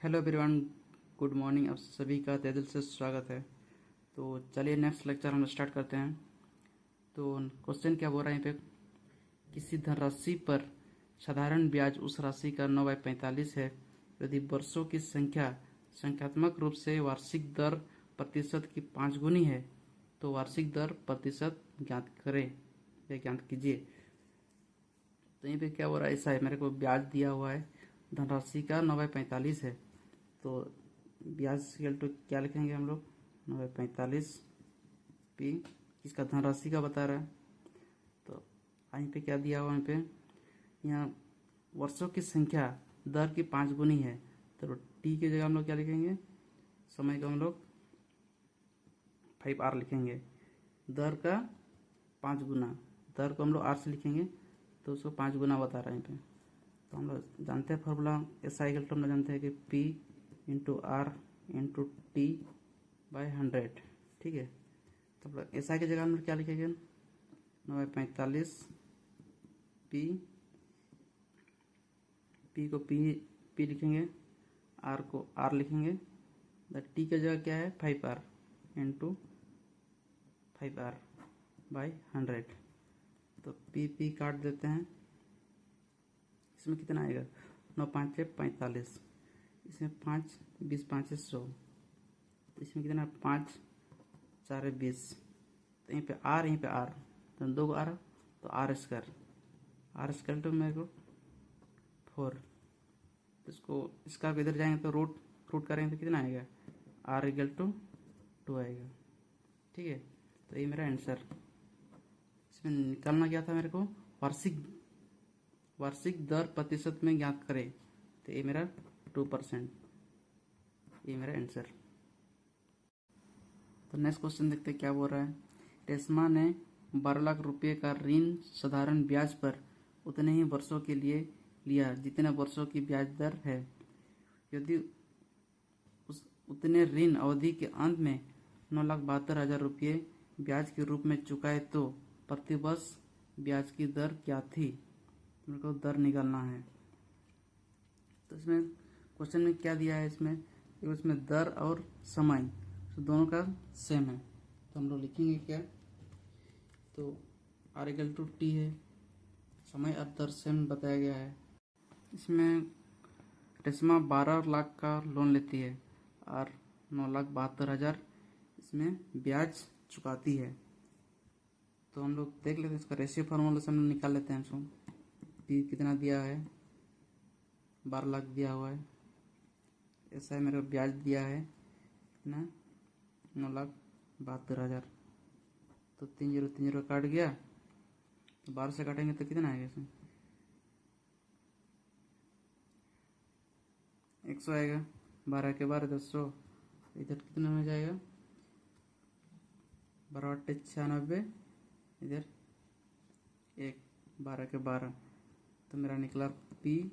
Hello everyone, good morning. आप सभी का तहे दिल से स्वागत है। तो चलिए नेक्स्ट लेक्चर हम स्टार्ट करते हैं। तो क्वेश्चन क्या बोल रहा है यहाँ पे, किसी धनराशि पर साधारण ब्याज उस राशि का 9/45 है यदि वर्षों की संख्या संख्यात्मक रूप से वार्षिक दर प्रतिशत की 5 गुनी है तो वार्षिक दर प्रतिशत ज्ञात करें या ज्ञात कीजिए। तो यहीं पे क्या हो रहा है, ऐसा है, मेरे को ब्याज दिया हुआ है, धनराशि का 9/45 है। तो ब्याज इक्वल टू क्या लिखेंगे हम लोग, 9/45 पी, इसका धनराशि का बता रहा है। तो यहीं पे क्या दिया हुआ है, यहाँ पे यहाँ वर्षों की संख्या दर की 5 गुनी है। तो टी की जगह हम लोग क्या लिखेंगे, समय को हम लोग 5R लिखेंगे। दर का 5 गुना, दर को हम लोग R से लिखेंगे तो उसको 5 गुना बता रहा है यहाँ पे। तो हम लोग जानते हैं फॉर्मूला एस आई हम लोग जानते हैं कि P into R into T by 100, ठीक है। तो हम लोग एस आई की जगह हम लोग क्या लिखेंगे, 9/45 पी, पी को पी लिखेंगे, आर को आर लिखेंगे, टी की जगह क्या है 5R इंटू 5R बाई 100। तो पी काट देते हैं, इसमें कितना आएगा, 9×5=45, इसमें 5 20 5 100, इसमें कितना 5×4=20। तो यहीं पे आर, यहीं पे आर, तो 2 आर, तो R² तो मेरे को 4। तो इसको इसका इधर जाएंगे तो रूट करेंगे तो कितना आएगा, R=2 आएगा, ठीक है। तो ये मेरा आंसर। इसमें निकालना क्या था मेरे को, वार्षिक दर प्रतिशत में ज्ञात करें। तो ये मेरा 2%, ये मेरा आंसर। तो नेक्स्ट क्वेश्चन देखते हैं क्या बोल रहा है। रेशमा ने 12 लाख रुपए का ऋण साधारण ब्याज पर उतने ही वर्षों के लिए लिया जितने वर्षों की ब्याज दर है। यदि उतने ऋण अवधि के अंत में 9,72,000 रुपये ब्याज के रूप में चुकाए तो प्रतिवर्ष ब्याज की दर क्या थी। मेरे को दर निकालना है। तो इसमें क्वेश्चन में क्या दिया है, इसमें दर और समय तो दोनों का सेम है। तो हम लोग लिखेंगे क्या, तो R=T है, समय और दर सेम बताया गया है। इसमें रेशमा 12 लाख का लोन लेती है और 9,72,000 इसमें ब्याज चुकाती है। तो हम लोग देख लेते हैं, इसका रेशियो फार्मूला से हम लोग निकाल लेते हैं। इसको पी कितना दिया है, 12 लाख दिया हुआ है, ऐसा है, मेरे को ब्याज दिया है कितना, 9,72,000। तो 3 0 काट गया, तो 12 से काटेंगे तो कितना आएगा, इसमें 100 आएगा। 12 के 12 100, इधर कितना में जाएगा, 12×8=96, इधर 1, 12 के 12, तो मेरा निकला P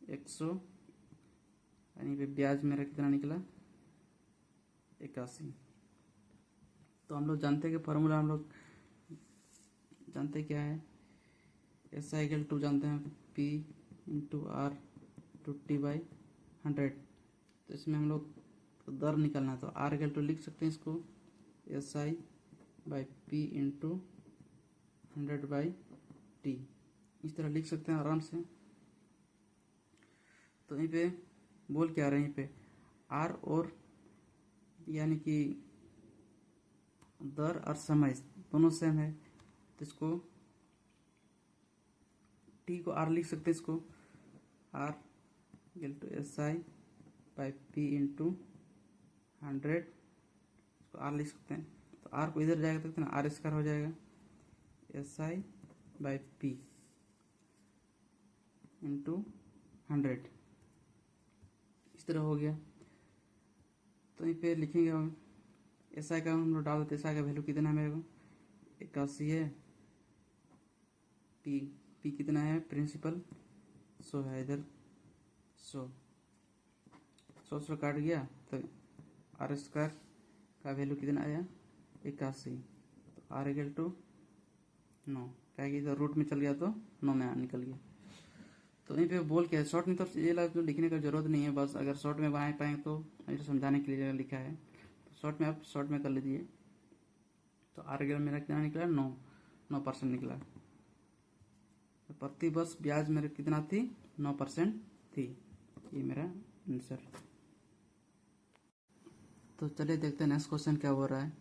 100, यानी पे ब्याज मेरा कितना निकला 81। तो हम लोग जानते हैं कि फार्मूला हम लोग जानते क्या है, SI=2 जानते हैं, P into R to T by 100। तो इसमें हम लोग दर निकालना है, तो R=2 लिख सकते हैं इसको SI/P इंटू 100/T, इस तरह लिख सकते हैं आराम से। तो यहीं पे बोल क्या रहे हैं, यहीं पे R और यानी कि दर और समय दोनों सेम है, तो इसको T को R लिख सकते हैं, इसको R=SI/P इंटू 100, इसको R लिख सकते हैं। तो R को इधर जाएगा तो कितना, R² हो जाएगा, SI/P इंटू 100, इस तरह हो गया। तो यहीं पे लिखेंगे हम SI का, हम लोग डाल देते, SI का वैल्यू कितना है मेरे को 81 है। P कितना है, प्रिंसिपल 100 है, इधर 100 काट गया, तो R² का वैल्यू कितना आया 81। तो R=9, क्या कि इधर रूट में चल गया तो 9 में निकल गया। तो यहीं पे बोल के है शॉर्ट में, तो ये तो लिखने का जरूरत नहीं है, बस अगर शॉर्ट में बना पाएंगे तो मुझे समझाने के लिए लिखा है, तो शॉर्ट में आप शॉर्ट में कर लीजिए। तो आर मेरा कितना निकला, 9% निकला। तो प्रति वर्ष ब्याज मेरे कितना थी, 9% थी। ये मेरा आंसर। तो चलिए देखते हैं नेक्स्ट क्वेश्चन क्या हो रहा है।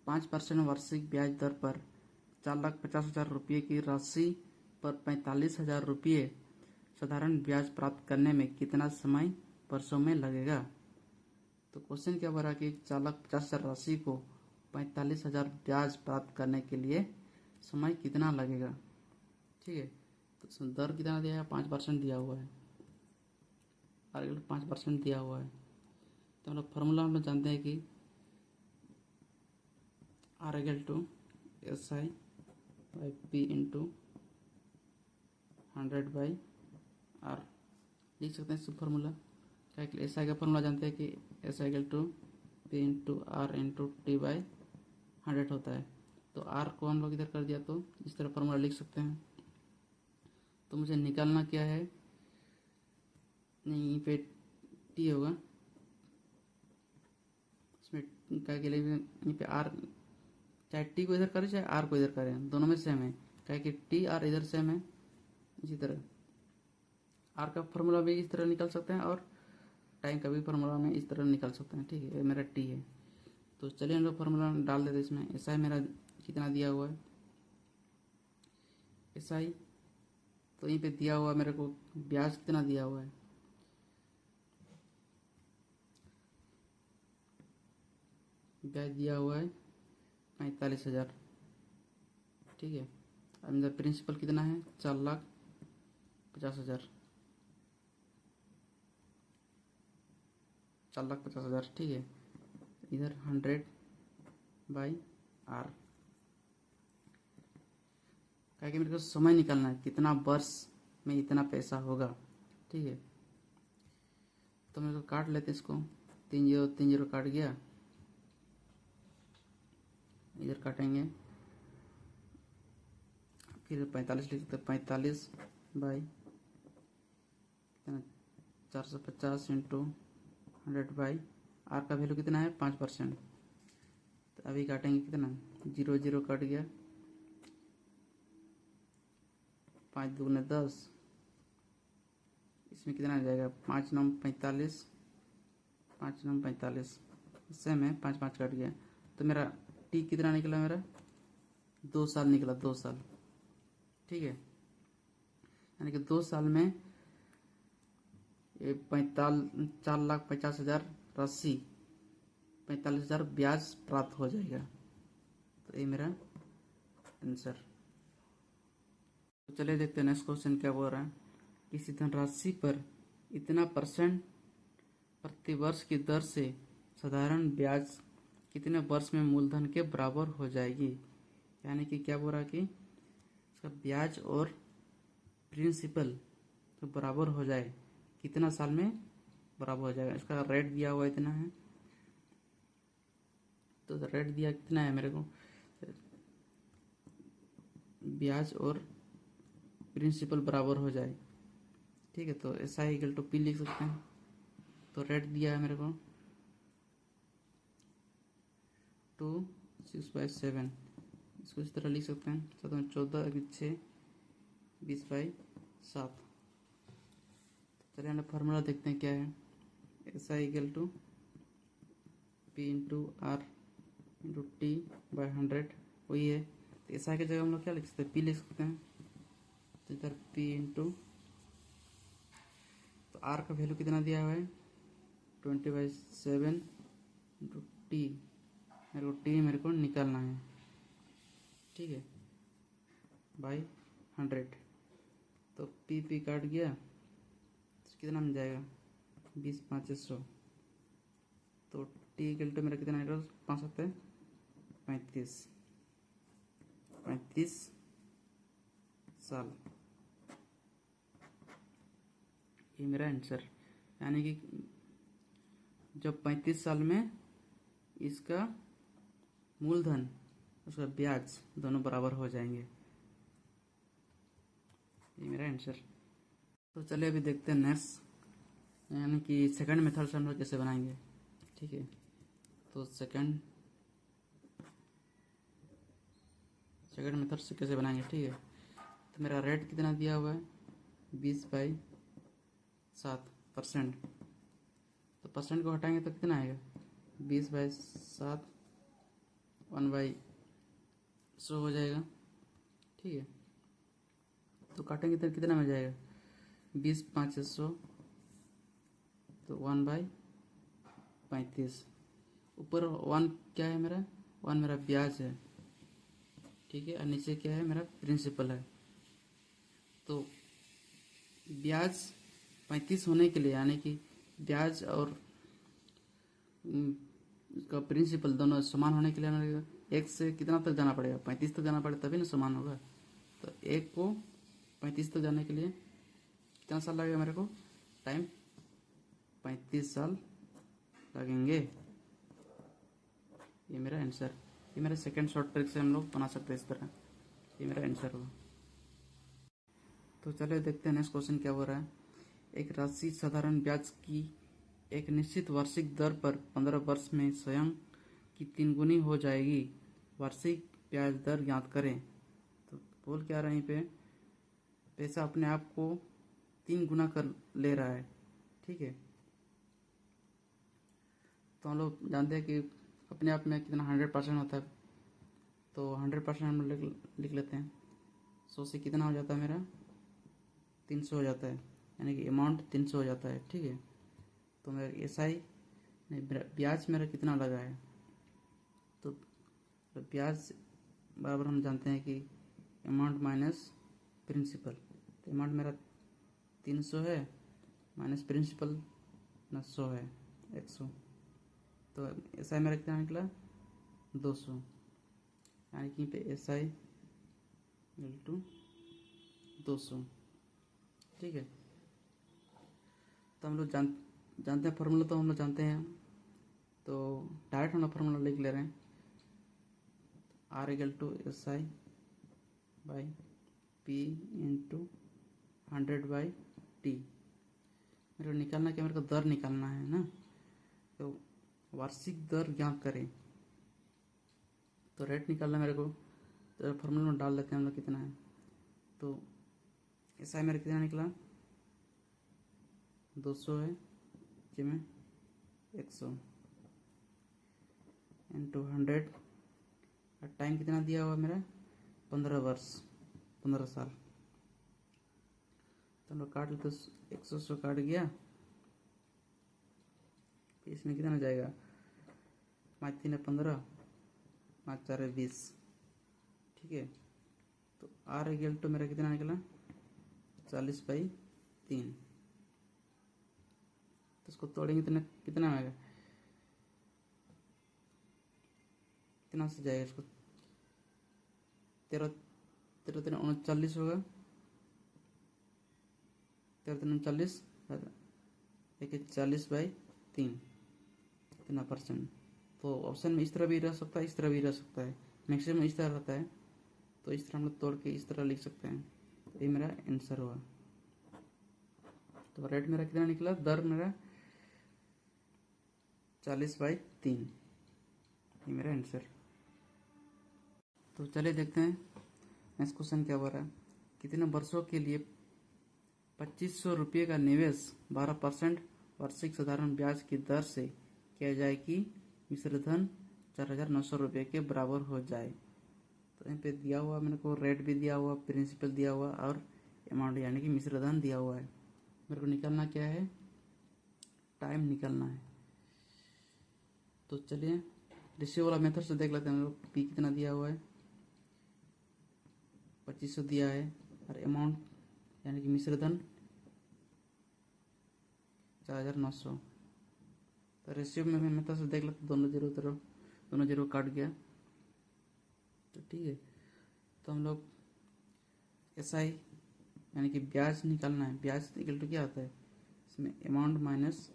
5% वार्षिक ब्याज दर पर 4,50,000 रुपये की राशि पर 45,000 रुपये साधारण ब्याज प्राप्त करने में कितना समय वर्षों में लगेगा। तो क्वेश्चन क्या हो रहा है कि 4,50,000 राशि को 45,000 ब्याज प्राप्त करने के लिए समय कितना लगेगा। ठीक है, तो इसमें दर कितना दिया है, 5% दिया हुआ है, और 5% दिया हुआ है। तो मतलब फॉर्मूला हम लोग जानते हैं कि R equal to S I by P into 100 by R लिख सकते हैं। सब फॉर्मूला क्या, एस आई का फॉर्मूला जानते हैं कि S I equal to P into R into T by 100 होता है। तो आर को हम लोग इधर कर दिया तो इस तरह फॉर्मूला लिख सकते हैं। तो मुझे निकालना क्या है, नहीं यहीं पे टी होगा, इसमें क्या के लिए यहीं पे आर, चाहे टी को इधर करें चाहे आर को इधर करें, दोनों में सेम है, क्या कि टी आर इधर सेम है। इसी तरह आर का फॉर्मूला भी इस तरह निकल सकते हैं और टाइम का भी फॉर्मूला में इस तरह निकल सकते हैं। ठीक है, ये मेरा टी है। तो चलिए हम लोग फॉर्मूला डाल देते हैं इसमें। एस आई मेरा कितना दिया हुआ है, एस आई तो यहीं पे दिया हुआ है मेरे को, ब्याज कितना दिया हुआ है, ब्याज दिया हुआ है 45,000। ठीक है, अब मेरा प्रिंसिपल कितना है, 4,50,000, 4,50,000। ठीक है, इधर 100 बाई आर, क्या कि मेरे को समय निकालना है कितना वर्ष में इतना पैसा होगा। ठीक है, तो मेरे को काट लेते इसको, 3 0 काट गया, इधर काटेंगे, फिर 45 लिख सकते, 45 बाई कितना, 450 इंटू 100 बाई आर का वैल्यू कितना है, 5%। तो अभी काटेंगे कितना, 0 0 कट गया, 5 दूने 10, इसमें कितना आ जाएगा, 5 9 45, 5 9 45, सेम है, 5 5 कट गया। तो मेरा टी कितना निकला, मेरा 2 साल निकला, 2 साल। ठीक है, यानी कि 2 साल में ये 4,50,000 राशि 45,000 ब्याज प्राप्त हो जाएगा। तो ये मेरा आंसर। तो चलिए देखते हैं नेक्स्ट क्वेश्चन क्या बोल रहा है। किसी धनराशि पर इतना % प्रति वर्ष की दर से साधारण ब्याज कितने वर्ष में मूलधन के बराबर हो जाएगी। यानी कि क्या बोल रहा है कि इसका ब्याज और प्रिंसिपल तो बराबर हो जाए, कितना साल में बराबर हो जाएगा। इसका रेट दिया हुआ इतना है, तो रेट दिया कितना है मेरे को, ब्याज और प्रिंसिपल बराबर हो जाए। ठीक है, तो S I equal to P लिख सकते हैं। तो रेट दिया है मेरे को 2 6/7, इसको इस तरह लिख सकते हैं, 14 6 20/7। चलिए हम फार्मूला देखते हैं क्या है, S I equal to P into R into T by 100 वही है। तो एस आई की जगह हम लोग क्या लिख सकते हैं, पी लिख सकते हैं। तो इधर पी इंटू, तो आर का वैल्यू कितना दिया हुआ है, 20/7 इंटू टी, मेरे को निकालना है। ठीक है, बाई 100, तो पी काट गया, तो कितना मिल जाएगा, 20 5 100। तो टी इक्वल टू मेरा कितना आएगा, 5 7 35 साल। ये मेरा आंसर, यानी कि जब 35 साल में इसका मूलधन उसका ब्याज दोनों बराबर हो जाएंगे। ये मेरा आंसर। तो चलिए अभी देखते हैं नेक्स्ट, यानी कि सेकंड मेथड से हम लोग कैसे बनाएंगे। ठीक है, तो सेकंड मेथड से कैसे बनाएंगे। ठीक है, तो मेरा रेट कितना दिया हुआ है 20/7%। तो परसेंट को हटाएंगे तो कितना आएगा 20/7 1/100 हो जाएगा। ठीक है, तो काटेंगे तो कितना मिल जाएगा 20×5=100, तो 1/35। ऊपर 1 क्या है मेरा, 1 मेरा ब्याज है। ठीक है, और नीचे क्या है मेरा प्रिंसिपल है। तो ब्याज 35 होने के लिए, यानी कि ब्याज और इसका प्रिंसिपल दोनों समान होने के लिए हमें एक से कितना तक जाना पड़ेगा 35 तक जाना पड़ेगा, तभी ना समान होगा। तो एक को 35 तक जाने के लिए कितना साल लगेगा मेरे को, टाइम 35 साल लगेंगे। ये मेरा आंसर, ये मेरा सेकंड शॉर्ट ट्रिक से हम लोग बना सकते हैं इस तरह। ये मेरा आंसर होगा। तो चलिए देखते हैं नेक्स्ट क्वेश्चन क्या हो रहा है। एक राशि साधारण ब्याज की एक निश्चित वार्षिक दर पर 15 वर्ष में स्वयं की 3 गुनी हो जाएगी। वार्षिक ब्याज दर ज्ञात करें। तो बोल क्या रहा है पे, पैसा अपने आप को 3 गुना कर ले रहा है। ठीक है, तो हम लोग जानते हैं कि अपने आप में कितना 100% होता है। तो 100% हम लिख लेते हैं। 100 से कितना हो जाता है मेरा 300 हो जाता है, यानी कि अमाउंट 300 हो जाता है। ठीक है, तो मेरा SI नहीं, ब्याज मेरा कितना लगा है, तो ब्याज बराबर हम जानते हैं कि अमाउंट माइनस प्रिंसिपल। तो अमाउंट मेरा 300 है, माइनस प्रिंसिपल ना 100 है 100। तो SI मेरा कितना निकला 200, यानी कि पे SI = 200। ठीक है, तो हम लोग जानते हैं फार्मूला, तो हम लोग जानते हैं। तो डायरेक्ट हम लोग फार्मूला लिख ले रहे हैं, R = SI/P × 100/T। मेरे को निकालना क्या, मेरे को दर निकालना है ना। तो वार्षिक दर ज्ञात करें, तो रेट निकालना मेरे को। तो फार्मूला में डाल देते हैं हम लोग कितना है। तो SI मेरा कितना निकला 200 है, जिसमें 100 × 100। और टाइम कितना दिया हुआ मेरा 15 वर्ष, 15 साल। तो हम लोग काट लेते, 100 से काट गया, इसमें कितना जाएगा 5 3 15, 5 4 20। ठीक है, तो R = मेरा कितना निकला 40/3। तो इसको तोड़ेंगे तो कितना आएगा, कितना से जाएगा इसको, 13 13 3 39 होगा, 13 3 39, 40/3 कितना %। तो ऑप्शन में इस तरह भी रह सकता है, इस तरह भी रह सकता है। मैक्सिमम इस तरह रहता है, तो इस तरह हम लोग तोड़ के इस तरह लिख सकते हैं। तो ये मेरा आंसर हुआ। तो रेट मेरा कितना निकला, दर मेरा 40/3। ये मेरा आंसर। तो चलिए देखते हैं नेक्स्ट क्वेश्चन क्या हो रहा है। कितने वर्षों के लिए 2500 रुपये का निवेश 12% वार्षिक साधारण ब्याज की दर से किया जाए कि मिश्र धन 4900 रुपये के बराबर हो जाए। तो यहाँ पे दिया हुआ मेरे को रेट भी दिया हुआ, प्रिंसिपल दिया हुआ और अमाउंट यानी कि मिश्र धन दिया हुआ है। मेरे को निकालना क्या है, टाइम निकालना है। तो चलिए रेशियो वाला मेथड से देख लेते हैं। हम लोग P कितना दिया हुआ है 2500 दिया है, और अमाउंट यानी कि मिश्र धन 4900। तो रेशियो में मेथड से देख लेते, दोनों जीरो काट गया। तो ठीक है, तो हम लोग SI यानी कि ब्याज निकालना है। ब्याज इक्वल टू क्या होता है, इसमें अमाउंट माइनस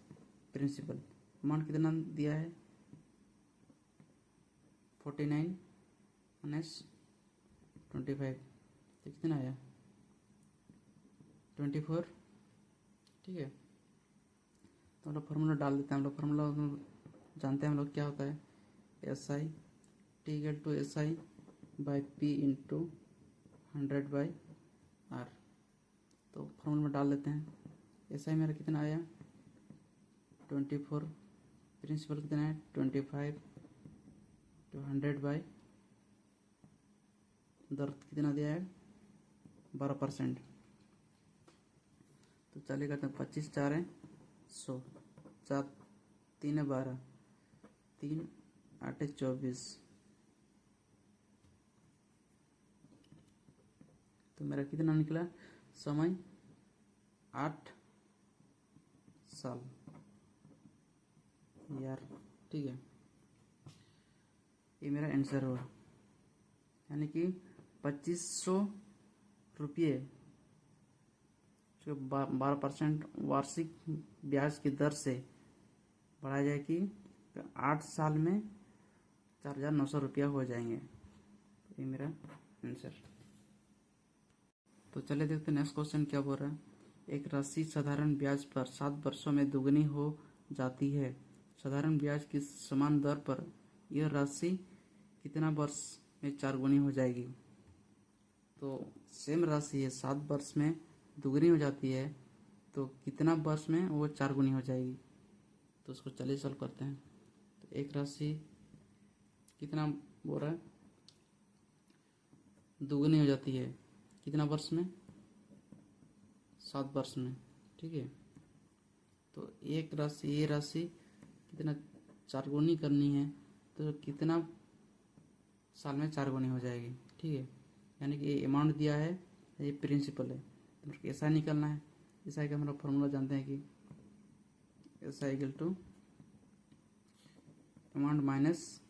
प्रिंसिपल। अमाउंट कितना दिया है 49 माइनस 25, तो कितना आया 24 ठीक है। तो हम लोग फार्मूला डाल देते हैं। हम लोग फार्मूला जानते हैं हम लोग क्या होता है, S I T equal to S I by P into 100/r। तो फार्मूला में डाल देते हैं। एस आई मेरा कितना आया 24, प्रिंसिपल कितना है 25 तो 100/, दर कितना दिया है 12%। तो चलिए करते हैं 25 4 है 100, 4 3 है 12, 3 8 है 24। तो मेरा कितना निकला समय 8 साल यार, ठीक है। ये मेरा आंसर हुआ, यानी कि 2500 रुपये जो 12% वार्षिक ब्याज की दर से बढ़ाई जाएगी, 8 साल में 4900 रुपया हो जाएंगे। तो ये मेरा आंसर। तो चलिए देखते हैं नेक्स्ट क्वेश्चन क्या बोल रहा है। एक राशि साधारण ब्याज पर 7 वर्षों में दुगनी हो जाती है। साधारण ब्याज की समान दर पर यह राशि कितना वर्ष में 4 गुनी हो जाएगी। तो सेम राशि है, 7 वर्ष में दुगनी हो जाती है, तो कितना वर्ष में वो 4 गुनी हो जाएगी। तो उसको चलिए सॉल्व करते हैं। तो एक राशि कितना बोल रहा है दुगनी हो जाती है, कितना वर्ष में 7 वर्ष में, ठीक है। तो एक राशि ये राशि कितना 4 गुनी करनी है, तो कितना साल में 4 गुनी हो जाएगी, ठीक है। यानी कि ये अमाउंट दिया है, ये प्रिंसिपल है, तो ऐसा निकलना है। ऐसा का हम लोग फॉर्मूला जानते हैं कि S I equal to amount minus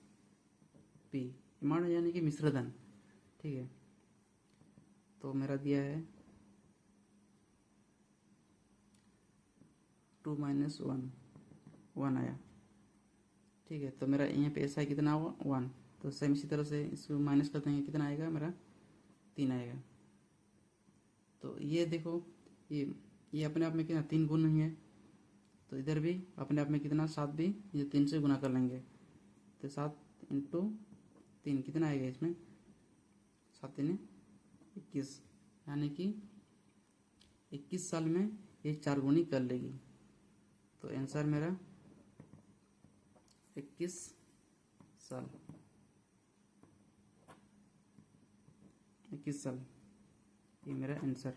P, amount यानी कि मिश्रधन, ठीक है। तो मेरा दिया है 2 - 1 आया, ठीक है। तो मेरा यहाँ पे एस आई कितना हुआ 1, तो सेम इसी तरह से इसको माइनस कर देंगे, कितना आएगा मेरा 3 आएगा। तो ये देखो ये अपने आप में कितना 3 गुण नहीं है, तो इधर भी अपने आप में कितना 7 भी ये 3 से गुना कर लेंगे। तो 7 × 3 कितना आएगा इसमें 7 3 21, यानी कि 21 साल में ये 4 गुनी कर लेगी। तो आंसर मेरा 21 साल, 21 साल, ये मेरा आंसर।